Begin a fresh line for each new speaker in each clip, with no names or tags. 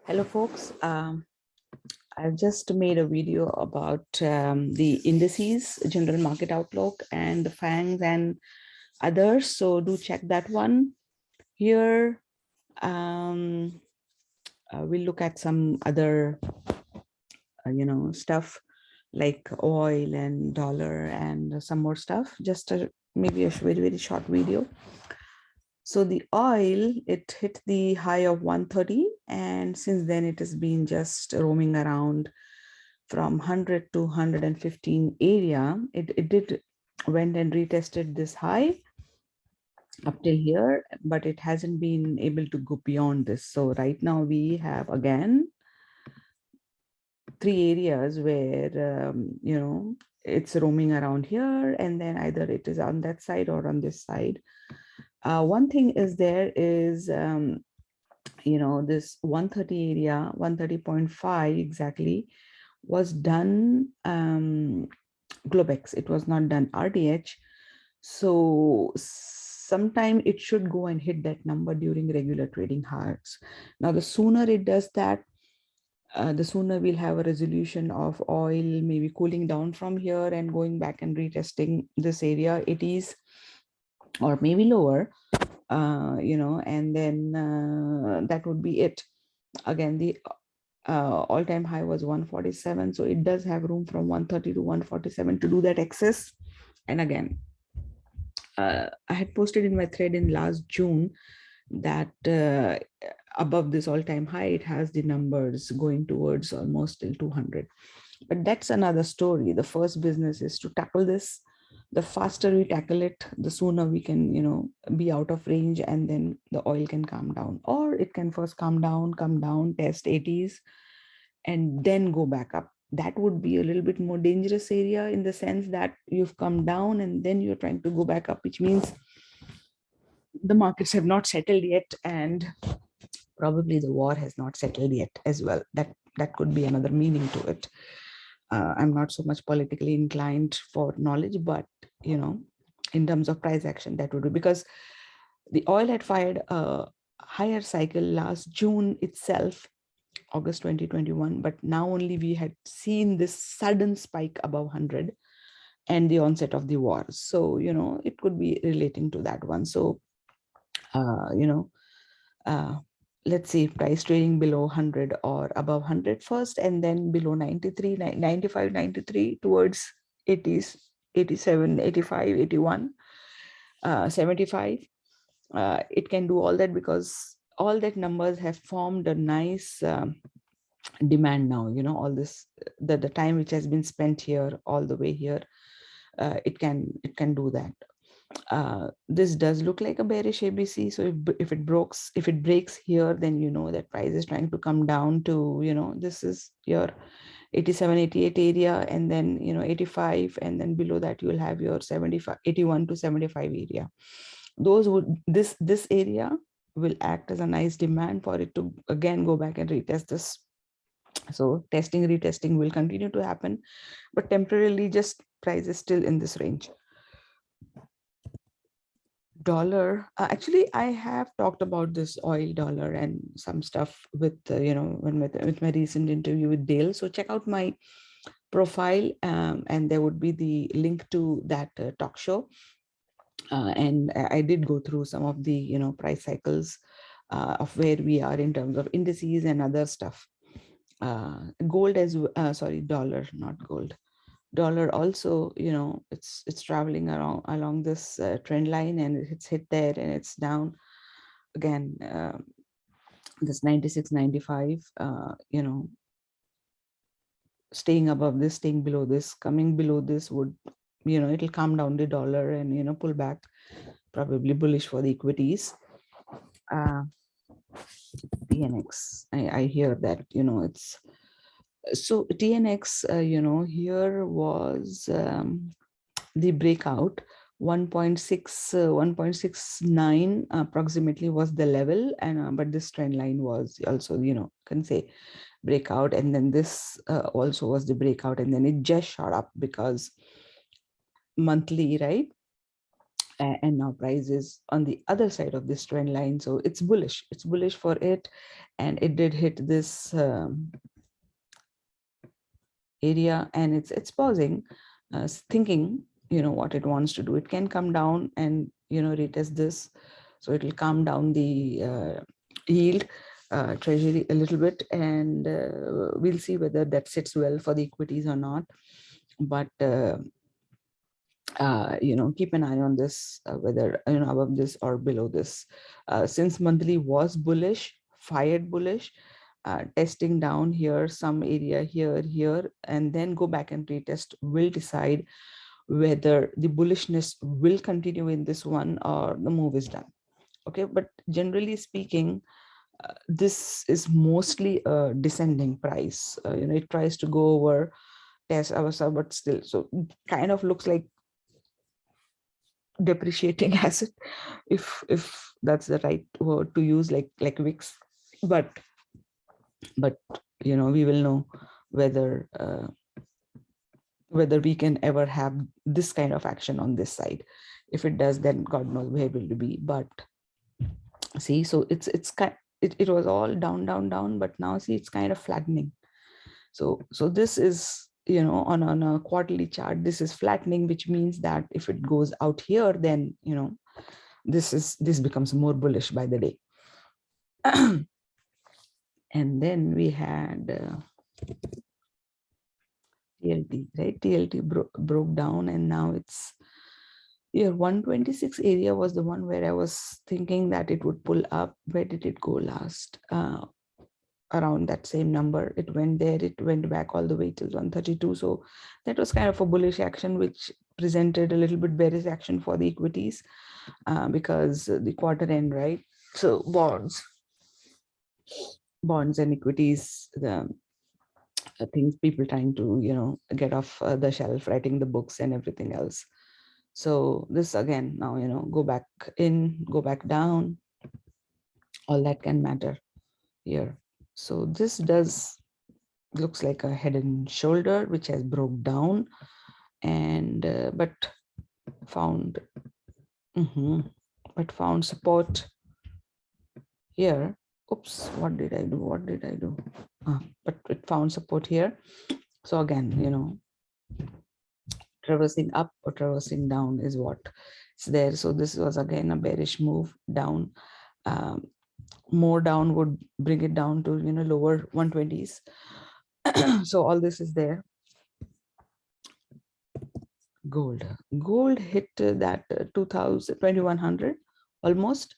Hello, folks. I've just made a video about the indices, general market outlook, and the FANGs and others. So do check that one. Here, we'll look at some other, stuff like oil and dollar and some more stuff. Just maybe a very, very short video. So the oil, it hit the high of 130, and since then it has been just roaming around from 100 to 115 area. It did went and retested this high up till here, but it hasn't been able to go beyond this. So right now we have again 3 areas where, it's roaming around here, and then either it is on that side or on this side. One thing is there is, this 130 area, 130.5 exactly, was done Globex. It was not done RDH. So sometime it should go and hit that number during regular trading hours. Now, the sooner it does that, the sooner we'll have a resolution of oil maybe cooling down from here and going back and retesting this area 80s or maybe lower, and then that would be it. Again, the all-time high was 147, so it does have room from 130 to 147 to do that excess. And again, I had posted in my thread in last June that above this all-time high, it has the numbers going towards almost till 200. But that's another story. The first business is to tackle this. The faster we tackle it, the sooner we can, be out of range, and then the oil can calm down. Or it can first come down, test 80s, and then go back up. That would be a little bit more dangerous area in the sense that you've come down and then you're trying to go back up, which means the markets have not settled yet, and probably the war has not settled yet as well. That could be another meaning to it. I'm not so much politically inclined for knowledge, but in terms of price action, that would be because the oil had fired a higher cycle last June itself, August 2021, but now only we had seen this sudden spike above 100 and the onset of the war. So, it could be relating to that one. So, let's see, price trading below 100 or above 100 first, and then below 93, 95, 93 towards 80s, 87, 85, 81, 75. It can do all that because all that numbers have formed a nice demand now. All this, the time which has been spent here all the way here, it can do that. This does look like a bearish ABC. So if it breaks here, then that price is trying to come down to, this is your 87, 88 area, and then 85, and then below that you will have your 75, 81 to 75 area. Those would this area will act as a nice demand for it to again go back and retest this. So retesting will continue to happen, but temporarily just price is still in this range. Dollar, actually I have talked about this oil, dollar, and some stuff with with my recent interview with Dale. So check out my profile, and there would be the link to that talk show, and I did go through some of the price cycles of where we are in terms of indices and other stuff. Gold as sorry, dollar, not gold. Dollar also, it's traveling along this trend line, and it's hit there and it's down again. This 96, 95, staying above this, staying below this, coming below this would, it'll calm down the dollar and pull back, probably bullish for the equities. TNX, I hear that it's so TNX, here was the breakout 1.69 approximately was the level, and but this trend line was also can say breakout, and then this also was the breakout, and then it just shot up because monthly, right? and now price is on the other side of this trend line, so it's bullish for it, and it did hit this area, and it's pausing, thinking, what it wants to do. It can come down and retest this, so it will calm down the yield treasury a little bit, and we'll see whether that sits well for the equities or not. But keep an eye on this, whether above this or below this. Since monthly was bullish, fired bullish, testing down here, some area here, and then go back and retest, will decide whether the bullishness will continue in this one or the move is done. Okay, but generally speaking, this is mostly a descending price. It tries to go over test our, but still, so kind of looks like depreciating asset, if that's the right word to use, like VIX. But we will know whether whether we can ever have this kind of action on this side. If it does, then God knows where will it be. But see, so it was all down, but now see, it's kind of flattening. So this is, on a quarterly chart, this is flattening, which means that if it goes out here, then this becomes more bullish by the day. And then we had TLT, right? TLT broke down, and now it's here. 126 area was the one where I was thinking that it would pull up. Where did it go last? Around that same number. It went there, it went back all the way till 132. So that was kind of a bullish action, which presented a little bit bearish action for the equities, because the quarter end, right? So bonds and equities, the things people trying to get off the shelf, writing the books and everything else. So this again, now go back in, go back down, all that can matter here. So this looks like a head and shoulder which has broke down, and but found support here. Oops, what did I do? But it found support here. So again, traversing up or traversing down is what is there. So this was again a bearish move down. More down would bring it down to lower 120s. So all this is there. Gold hit that 2100 almost,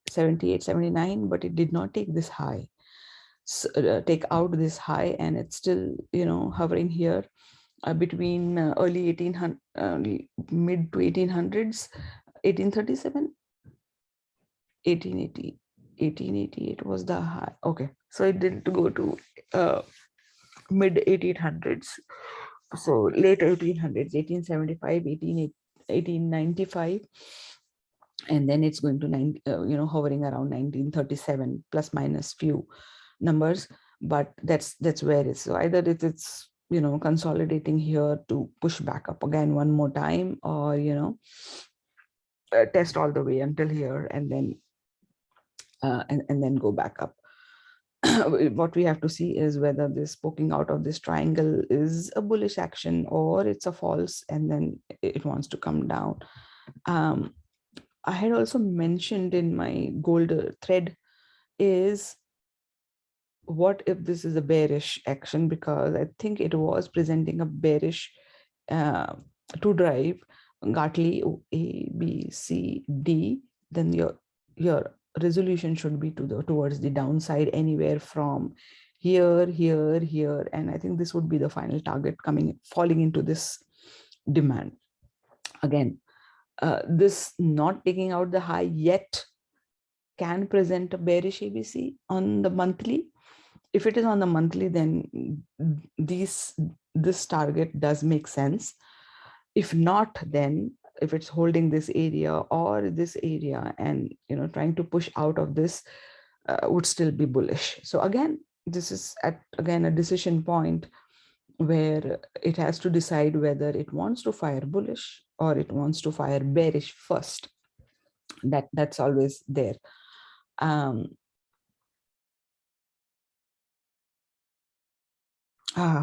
78, 79, but it did not take this high, take out this high, and it's still hovering here between early 1800 mid to 1800s, 1837, 1880, 1888 was the high. Okay, so it didn't go to mid 1800s, so late 1800s, 1875, 1895, and then it's going to hovering around 1937 plus minus few numbers. But that's where it's, so either it's consolidating here to push back up again one more time, or test all the way until here, and then and then go back up. What we have to see is whether this poking out of this triangle is a bullish action or it's a false, and then it wants to come down. I had also mentioned in my gold thread is, what if this is a bearish action? Because I think it was presenting a bearish two drive, Gartley A, B, C, D, then your resolution should be towards the downside, anywhere from here, and I think this would be the final target falling into this demand. Again, this not taking out the high yet can present a bearish ABC on the monthly. If it is on the monthly, then this target does make sense. If not, then if it's holding this area or this area and trying to push out of this, would still be bullish. So again, this is again a decision point. where it has to decide whether it wants to fire bullish or it wants to fire bearish first. That's always there.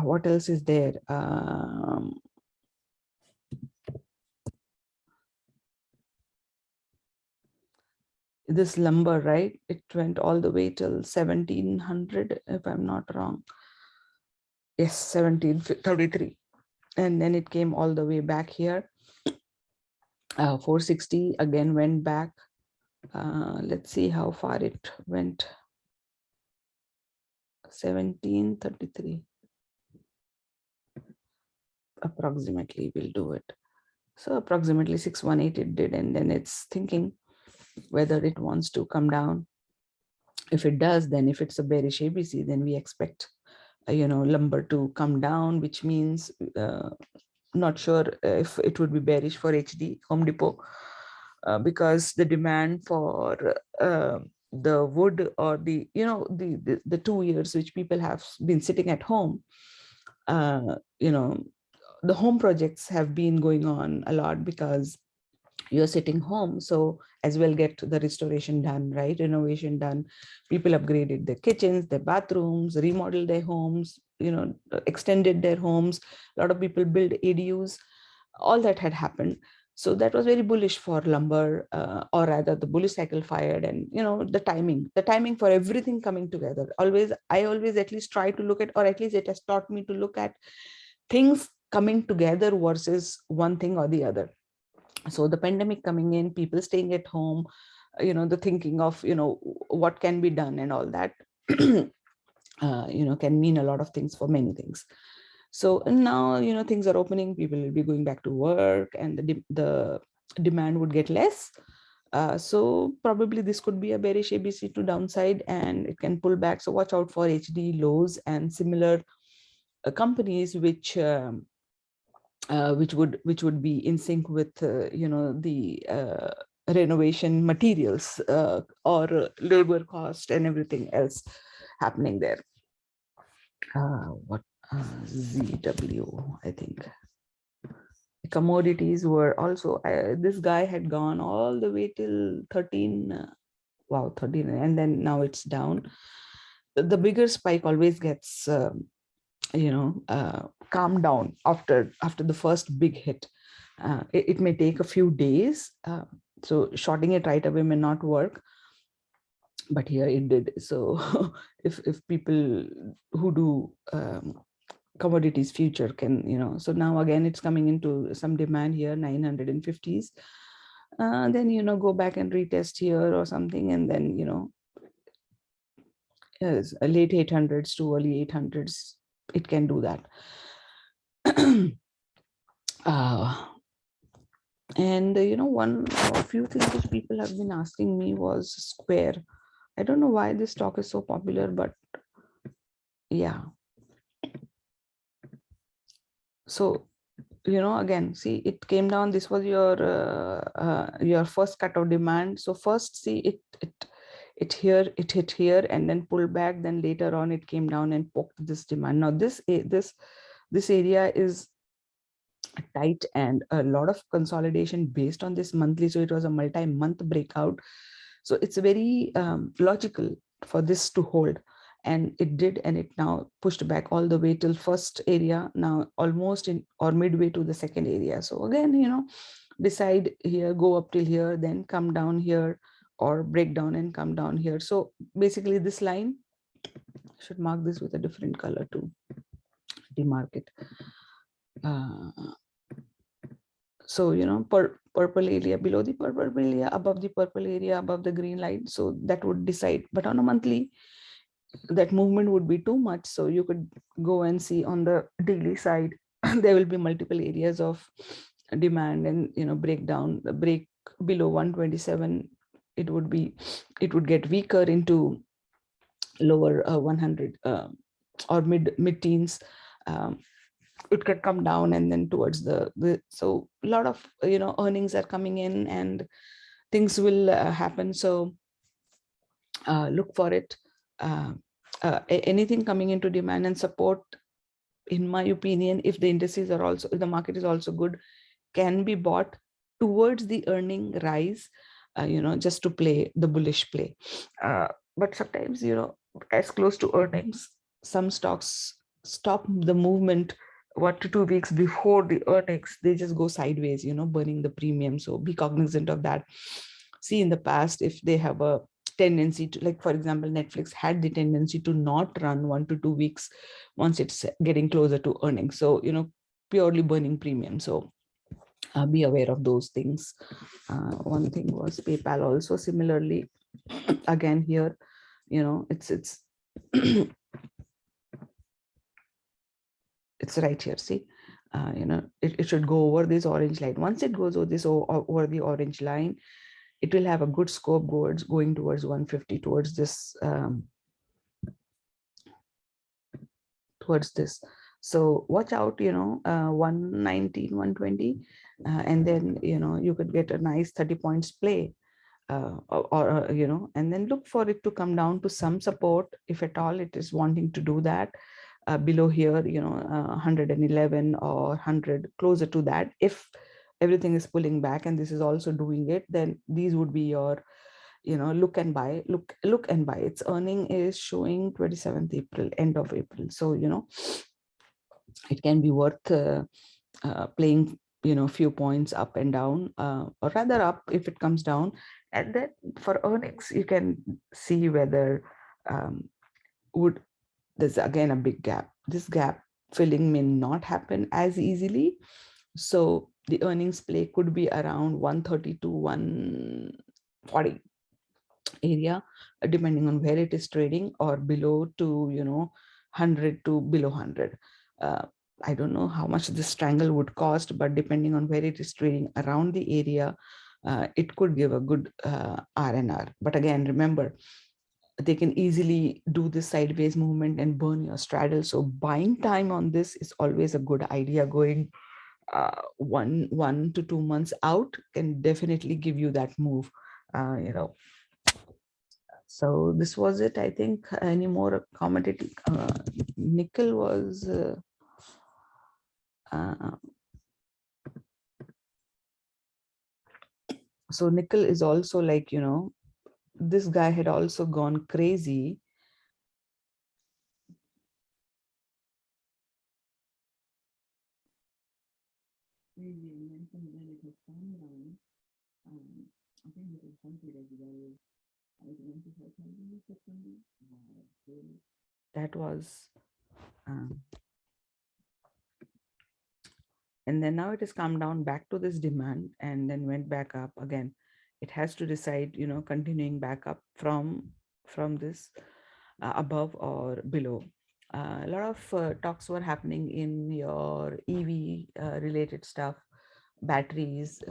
What else is there? This lumber, right? It went all the way till 1700, if I'm not wrong. Yes, 1733. And then it came all the way back here. 460 again went back. Let's see how far it went. 1733. Approximately we'll do it. So approximately 618 it did, and then it's thinking whether it wants to come down. If it does, then if it's a bearish ABC, then we expect lumber to come down, which means not sure if it would be bearish for HD Home Depot, because the demand for the wood, or the the 2 years which people have been sitting at home, the home projects have been going on a lot because you're sitting home, so as well get the restoration done, right? Renovation done. People upgraded their kitchens, their bathrooms, remodeled their homes, extended their homes. A lot of people build ADUs. All that had happened. So that was very bullish for lumber, or rather the bullish cycle fired. And the timing for everything coming together, I always at least try to look at, or at least it has taught me to look at things coming together versus one thing or the other. So the pandemic coming in, people staying at home, the thinking of what can be done and all that can mean a lot of things for many things. So now things are opening, people will be going back to work, and the demand would get less. So probably this could be a bearish ABC to downside, and it can pull back. So watch out for HD lows and similar companies which would be in sync with the renovation materials, or labor cost and everything else happening there. What ZW, I think. Commodities were also, this guy had gone all the way till 13, wow, 13, and then now it's down. The bigger spike always gets calm down after the first big hit. It may take a few days, so shorting it right away may not work, but here it did. So if people who do commodities future can, so now again it's coming into some demand here, 950s, then go back and retest here or something, and then late 800s to early 800s, it can do that. And a few things which people have been asking me was Square. I don't know why this stock is so popular, but yeah. So again, see, it came down. This was your first cut of demand. So first, see, it hit here and then pulled back. Then later on, it came down and poked this demand. Now this area is tight, and a lot of consolidation based on this monthly. So it was a multi-month breakout. So it's very logical for this to hold, and it did, and it now pushed back all the way till first area, now almost in or midway to the second area. So again, decide here, go up till here, then come down here, or break down and come down here. So basically this line, should mark this with a different color to demark it. So purple area, below the purple area, above the purple area, above the green line. So that would decide. But on a monthly, that movement would be too much. So you could go and see on the daily side, there will be multiple areas of demand, and break below 127. It would get weaker into lower 100 or mid-teens. It could come down, and then towards so a lot of earnings are coming in, and things will happen. So look for it. Anything coming into demand and support, in my opinion, if the indices are also, if the market is also good, can be bought towards the earning rise, just to play the bullish play. But sometimes, as close to earnings, some stocks stop the movement 1 to 2 weeks before the earnings. They just go sideways, burning the premium. So be cognizant of that. See, in the past, if they have a tendency to, like, for example, Netflix had the tendency to not run 1 to 2 weeks once it's getting closer to earnings. So, purely burning premium. So be aware of those things. One thing was PayPal also similarly. Again, here, it's it's right here. See, it should go over this orange line. Once it goes over this, over the orange line, it will have a good scope going towards 150, towards this, So watch out, 119, 120, and then, you could get a nice 30 points play, and then look for it to come down to some support, if at all it is wanting to do that, below here, 111 or 100, closer to that. If everything is pulling back and this is also doing it, then these would be your, look and buy. Look and buy. Its earning is showing 27th April, end of April. So, it can be worth playing, few points up and down, or rather up if it comes down. And then for earnings, you can see whether there's again a big gap. This gap filling may not happen as easily. So the earnings play could be around 130 to 140 area, depending on where it is trading, or below to 100 to below 100. I don't know how much this triangle would cost, but depending on where it is trading around the area, it could give a good R&R. But again, remember, they can easily do this sideways movement and burn your straddle. So buying time on this is always a good idea. Going 1 to 2 months out can definitely give you that move. So this was it. I think any more commodity, nickel was so nickel is also like, this guy had also gone crazy. That was and then now it has come down back to this demand and then went back up again. It has to decide, continuing back up from this, above or below. A lot of talks were happening in your EV related stuff, batteries,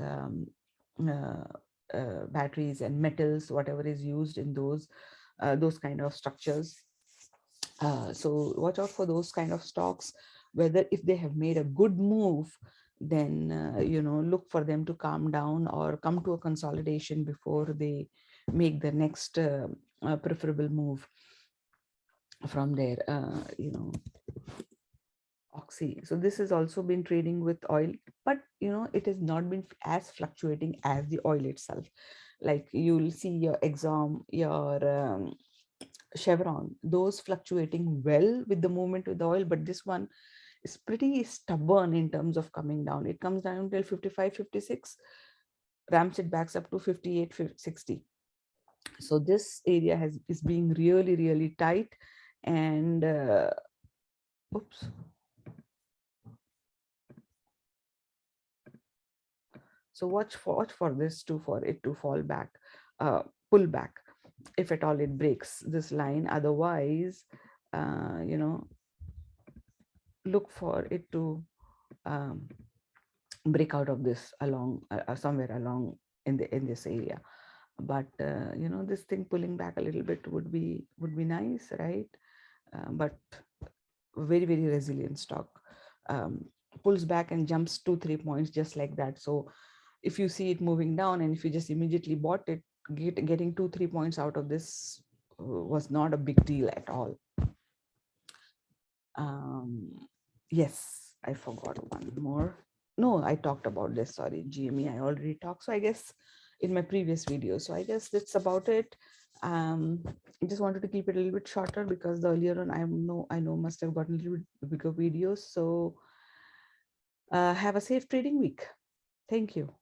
batteries and metals, whatever is used in those kind of structures. So watch out for those kind of stocks, whether if they have made a good move, then look for them to calm down or come to a consolidation before they make the next preferable move from there. Oxy, so this has also been trading with oil, but it has not been as fluctuating as the oil itself. Like you'll see your Exxon, your Chevron, those fluctuating well with the movement with the oil, but this one is pretty stubborn in terms of coming down. It comes down till 55, 56, ramps it backs up to 58, 60. So this area is being really, really tight, and oops. So watch for this for it to fall back, pull back, if at all it breaks this line. Otherwise, look for it to break out of this along somewhere along in this area. But this thing pulling back a little bit would be nice, right? But very, very resilient stock. Pulls back and jumps 2-3 points just like that. So if you see it moving down and if you just immediately bought it, getting 2-3 points out of this was not a big deal at all. Yes, I forgot one more. No, I talked about this. Sorry, GME. I already talked. So I guess in my previous video. So I guess that's about it. I just wanted to keep it a little bit shorter because the earlier on I know must have gotten a little bit bigger videos. So have a safe trading week. Thank you.